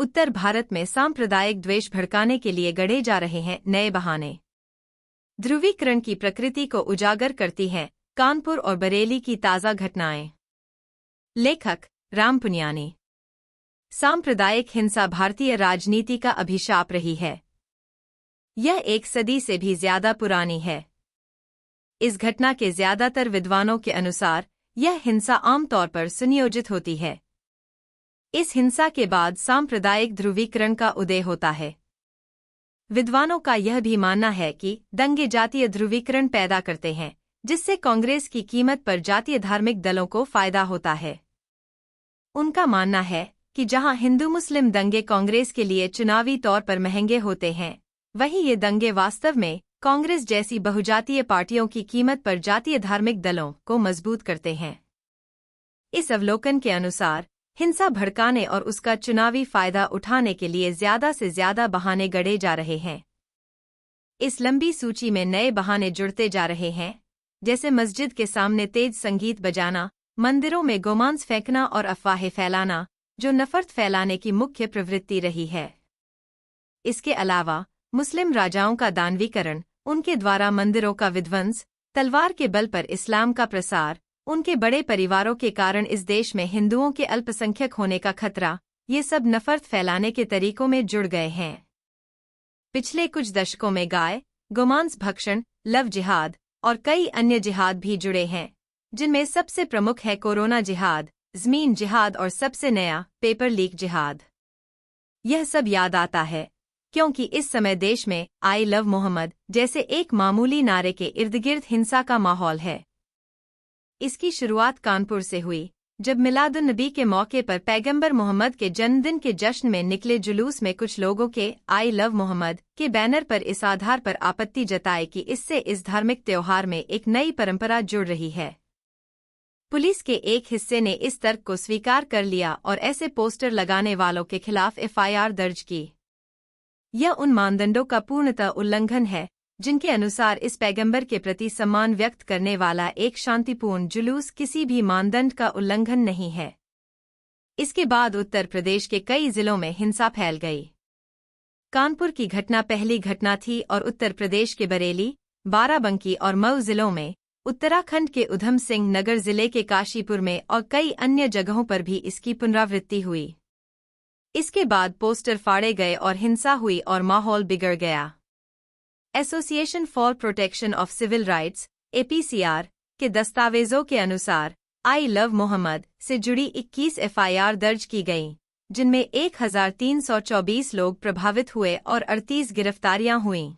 उत्तर भारत में सांप्रदायिक द्वेष भड़काने के लिए गढ़े जा रहे हैं नए बहाने। ध्रुवीकरण की प्रकृति को उजागर करती हैं कानपुर और बरेली की ताज़ा घटनाएं। लेखक राम पुनियानी। सांप्रदायिक हिंसा भारतीय राजनीति का अभिशाप रही है। यह एक सदी से भी ज्यादा पुरानी है। इस घटना के ज्यादातर विद्वानों के अनुसार यह हिंसा आमतौर पर सुनियोजित होती है। इस हिंसा के बाद सांप्रदायिक ध्रुवीकरण का उदय होता है। विद्वानों का यह भी मानना है कि दंगे जातीय ध्रुवीकरण पैदा करते हैं, जिससे कांग्रेस की कीमत पर जातीय धार्मिक दलों को फायदा होता है। उनका मानना है कि जहां हिंदू मुस्लिम दंगे कांग्रेस के लिए चुनावी तौर पर महंगे होते हैं, वहीं ये दंगे वास्तव में कांग्रेस जैसी बहुजातीय पार्टियों की कीमत पर जातीय धार्मिक दलों को मजबूत करते हैं। इस अवलोकन के अनुसार हिंसा भड़काने और उसका चुनावी फायदा उठाने के लिए ज्यादा से ज्यादा बहाने गढ़े जा रहे हैं। इस लंबी सूची में नए बहाने जुड़ते जा रहे हैं, जैसे मस्जिद के सामने तेज संगीत बजाना, मंदिरों में गोमांस फेंकना और अफवाहें फैलाना, जो नफरत फैलाने की मुख्य प्रवृत्ति रही है। इसके अलावा मुस्लिम राजाओं का दानवीकरण, उनके द्वारा मंदिरों का विध्वंस, तलवार के बल पर इस्लाम का प्रसार, उनके बड़े परिवारों के कारण इस देश में हिंदुओं के अल्पसंख्यक होने का खतरा, ये सब नफरत फैलाने के तरीकों में जुड़ गए हैं। पिछले कुछ दशकों में गाय, गोमांस भक्षण, लव जिहाद और कई अन्य जिहाद भी जुड़े हैं, जिनमें सबसे प्रमुख है कोरोना जिहाद, ज़मीन जिहाद और सबसे नया पेपर लीक जिहाद। यह सब याद आता है क्योंकि इस समय देश में आई लव मोहम्मद जैसे एक मामूली नारे के इर्दगिर्द हिंसा का माहौल है। इसकी शुरुआत कानपुर से हुई, जब मिलादुन्नबी के मौके पर पैगंबर मोहम्मद के जन्मदिन के जश्न में निकले जुलूस में कुछ लोगों के आई लव मोहम्मद के बैनर पर इस आधार पर आपत्ति जताई कि इससे इस धार्मिक त्योहार में एक नई परंपरा जुड़ रही है। पुलिस के एक हिस्से ने इस तर्क को स्वीकार कर लिया और ऐसे पोस्टर लगाने वालों के खिलाफ एफआईआर दर्ज की। यह उन मानदंडों का पूर्णतः उल्लंघन है जिनके अनुसार इस पैगंबर के प्रति सम्मान व्यक्त करने वाला एक शांतिपूर्ण जुलूस किसी भी मानदंड का उल्लंघन नहीं है। इसके बाद उत्तर प्रदेश के कई जिलों में हिंसा फैल गई। कानपुर की घटना पहली घटना थी और उत्तर प्रदेश के बरेली, बाराबंकी और मऊ जिलों में, उत्तराखंड के उधम सिंह नगर जिले के काशीपुर में और कई अन्य जगहों पर भी इसकी पुनरावृत्ति हुई। इसके बाद पोस्टर फाड़े गए और हिंसा हुई और माहौल बिगड़ गया। Association for protection of civil rights (APCR) के दस्तावेजों के अनुसार आई लव मोहम्मद से जुड़ी 21 एफआईआर दर्ज की गईं, जिनमें 1324 लोग प्रभावित हुए और 38 गिरफ्तारियां हुईं।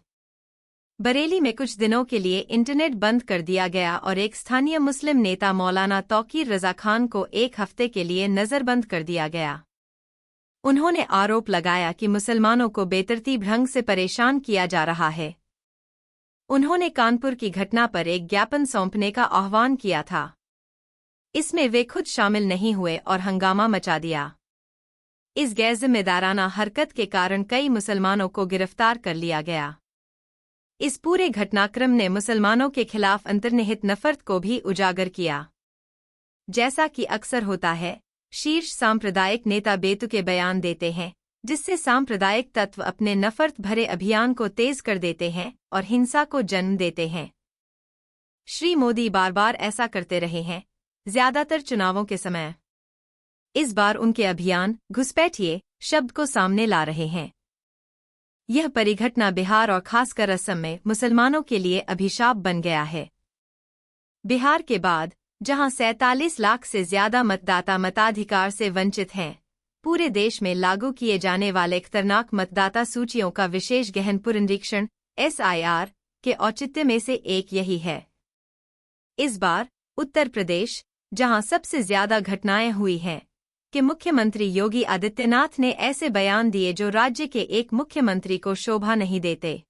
बरेली में कुछ दिनों के लिए इंटरनेट बंद कर दिया गया और एक स्थानीय मुस्लिम नेता मौलाना तौकीर रजा खान को एक हफ्ते के लिए नजरबंद कर दिया गया। उन्होंने आरोप लगाया कि मुसलमानों को बेतरतीब ढंग से परेशान किया जा रहा है। उन्होंने कानपुर की घटना पर एक ज्ञापन सौंपने का आह्वान किया था। इसमें वे खुद शामिल नहीं हुए और हंगामा मचा दिया। इस गैरजिम्मेदाराना हरकत के कारण कई मुसलमानों को गिरफ्तार कर लिया गया। इस पूरे घटनाक्रम ने मुसलमानों के खिलाफ अंतर्निहित नफरत को भी उजागर किया। जैसा कि अक्सर होता है, शीर्ष सांप्रदायिक नेता बेतुके बयान देते हैं, जिससे सांप्रदायिक तत्व अपने नफरत भरे अभियान को तेज कर देते हैं और हिंसा को जन्म देते हैं। श्री मोदी बार बार ऐसा करते रहे हैं, ज्यादातर चुनावों के समय। इस बार उनके अभियान घुसपैठिए शब्द को सामने ला रहे हैं। यह परिघटना बिहार और खासकर असम में मुसलमानों के लिए अभिशाप बन गया है। बिहार के बाद, जहां 47 लाख से ज्यादा मतदाता मताधिकार से वंचित हैं, पूरे देश में लागू किए जाने वाले खतरनाक मतदाता सूचियों का विशेष गहन पुनरीक्षण SIR के औचित्य में से एक यही है। इस बार उत्तर प्रदेश, जहां सबसे ज्यादा घटनाएं हुई हैं, के मुख्यमंत्री योगी आदित्यनाथ ने ऐसे बयान दिए जो राज्य के एक मुख्यमंत्री को शोभा नहीं देते।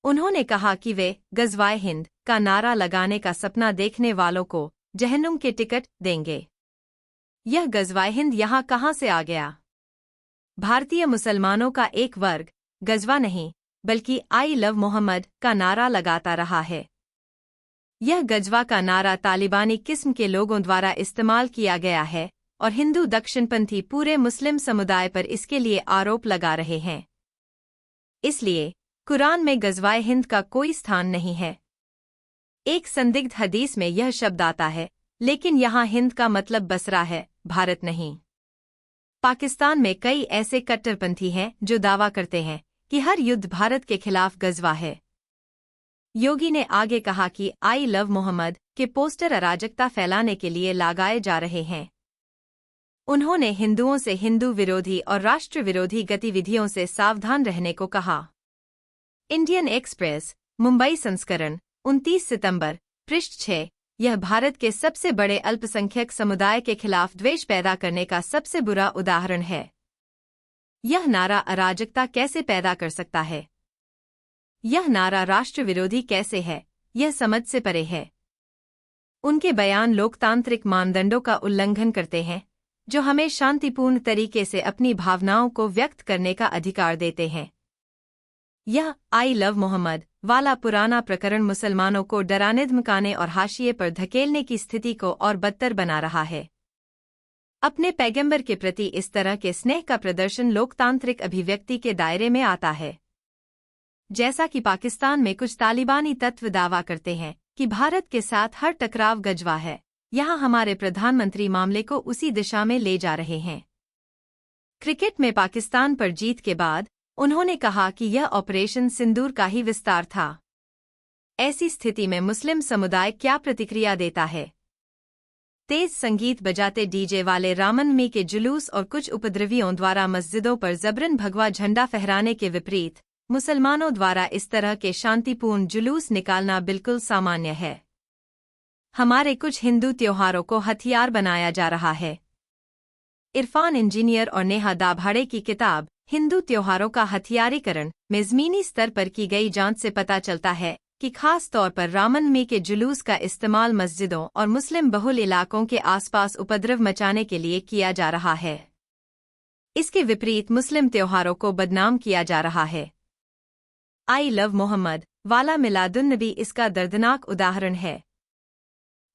उन्होंने कहा कि वे गज़वाए हिंद का नारा लगाने का सपना देखने वालों को जहन्नुम के टिकट देंगे। यह गज़वाए हिंद यहाँ कहाँ से आ गया? भारतीय मुसलमानों का एक वर्ग गज़वा नहीं, बल्कि आई लव मोहम्मद का नारा लगाता रहा है। यह गज़वा का नारा तालिबानी किस्म के लोगों द्वारा इस्तेमाल किया गया है, और हिंदू दक्षिणपंथी पूरे मुस्लिम समुदाय पर इसके लिए आरोप लगा रहे हैं। इसलिए कुरान में गज़वाए हिंद का कोई स्थान नहीं है। एक संदिग्ध हदीस में यह शब्द आता है, लेकिन यहाँ हिंद का मतलब बसरा है, भारत नहीं। पाकिस्तान में कई ऐसे कट्टरपंथी हैं जो दावा करते हैं कि हर युद्ध भारत के खिलाफ गज़वा है। योगी ने आगे कहा कि आई लव मोहम्मद के पोस्टर अराजकता फैलाने के लिए लगाए जा रहे हैं। उन्होंने हिंदुओं से हिंदू विरोधी और राष्ट्र विरोधी गतिविधियों से सावधान रहने को कहा। इंडियन एक्सप्रेस, मुंबई संस्करण, 29 सितंबर, पृष्ठ 6। यह भारत के सबसे बड़े अल्पसंख्यक समुदाय के खिलाफ द्वेष पैदा करने का सबसे बुरा उदाहरण है। यह नारा अराजकता कैसे पैदा कर सकता है? यह नारा राष्ट्र विरोधी कैसे है? यह समझ से परे है। उनके बयान लोकतांत्रिक मानदंडों का उल्लंघन करते हैं, जो हमें शांतिपूर्ण तरीके से अपनी भावनाओं को व्यक्त करने का अधिकार देते हैं। यह आई लव मोहम्मद वाला पुराना प्रकरण मुसलमानों को डराने, धमकाने और हाशिए पर धकेलने की स्थिति को और बदतर बना रहा है। अपने पैगंबर के प्रति इस तरह के स्नेह का प्रदर्शन लोकतांत्रिक अभिव्यक्ति के दायरे में आता है। जैसा कि पाकिस्तान में कुछ तालिबानी तत्व दावा करते हैं कि भारत के साथ हर टकराव गज़वा है, यहाँ हमारे प्रधानमंत्री मामले को उसी दिशा में ले जा रहे हैं। क्रिकेट में पाकिस्तान पर जीत के बाद उन्होंने कहा कि यह ऑपरेशन सिंदूर का ही विस्तार था। ऐसी स्थिति में मुस्लिम समुदाय क्या प्रतिक्रिया देता है? तेज संगीत बजाते डीजे वाले रामनवमी के जुलूस और कुछ उपद्रवियों द्वारा मस्जिदों पर जबरन भगवा झंडा फहराने के विपरीत मुसलमानों द्वारा इस तरह के शांतिपूर्ण जुलूस निकालना बिल्कुल सामान्य है। हमारे कुछ हिंदू त्योहारों को हथियार बनाया जा रहा है। इरफान इंजीनियर और नेहा दाभाड़े की किताब हिंदू त्योहारों का हथियारीकरण में ज़मीनी स्तर पर की गई जांच से पता चलता है कि खास तौर पर रामनवमी के जुलूस का इस्तेमाल मस्जिदों और मुस्लिम बहुल इलाकों के आसपास उपद्रव मचाने के लिए किया जा रहा है। इसके विपरीत मुस्लिम त्योहारों को बदनाम किया जा रहा है। आई लव मोहम्मद वाला मिलादुन्नबी इसका दर्दनाक उदाहरण है।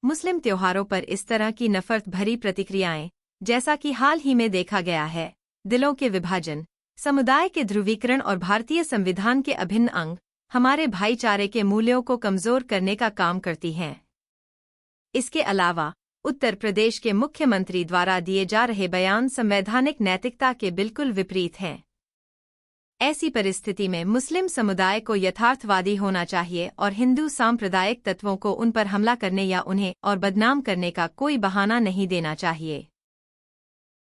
मुस्लिम त्योहारों पर इस तरह की नफरत भरी प्रतिक्रियाएं, जैसा कि हाल ही में देखा गया है, दिलों के विभाजन, समुदाय के ध्रुवीकरण और भारतीय संविधान के अभिन्न अंग हमारे भाईचारे के मूल्यों को कमजोर करने का काम करती हैं। इसके अलावा उत्तर प्रदेश के मुख्यमंत्री द्वारा दिए जा रहे बयान संवैधानिक नैतिकता के बिल्कुल विपरीत हैं। ऐसी परिस्थिति में मुस्लिम समुदाय को यथार्थवादी होना चाहिए और हिंदू सांप्रदायिक तत्वों को उन पर हमला करने या उन्हें और बदनाम करने का कोई बहाना नहीं देना चाहिए।